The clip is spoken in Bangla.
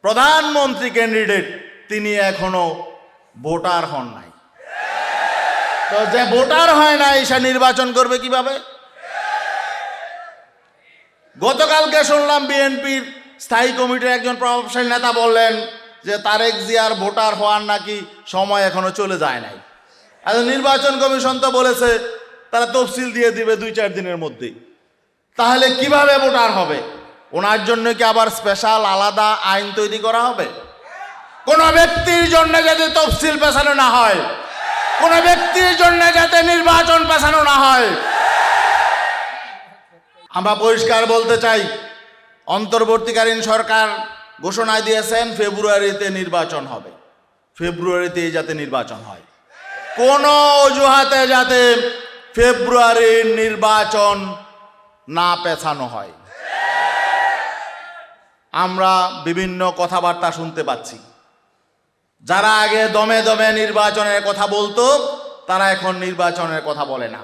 প্রধানমন্ত্রী ক্যান্ডিডেট তিনি এখনো ভোটার হন নাই। তো যে ভোটার হয় নাই সে নির্বাচন করবে কিভাবে? গতকালকে শুনলাম বিএনপির স্থায়ী কমিটির একজন প্রভাবশালী নেতা বললেন যে তারেক জিয়ার ভোটার হওয়ার নাকি সময় এখনো চলে যায় নাই। আর নির্বাচন কমিশন তো বলেছে তারা তফসিল দিয়ে দিবে 2-4 দিনের মধ্যেই। তাহলে কিভাবে ভোটার হবে? ওনার জন্য কি আবার স্পেশাল আলাদা আইন তৈরি করা হবে? কোন ব্যক্তির জন্য যাতে তফসিল পেছানো না হয়, কোন ব্যক্তির জন্য যাতে নির্বাচন পেছানো না হয়। আমরা পরিষ্কার বলতে চাই, অন্তর্বর্তীকালীন সরকার ঘোষণা দিয়েছেন ফেব্রুয়ারিতে নির্বাচন হবে। ফেব্রুয়ারিতেই যাতে নির্বাচন হয়, কোন অজুহাতে যাতে ফেব্রুয়ারির নির্বাচন না পেছানো হয়। আমরা বিভিন্ন কথাবার্তা শুনতে পাচ্ছি, যারা আগে দমে দমে নির্বাচনের কথা বলতো তারা এখন নির্বাচনের কথা বলে না।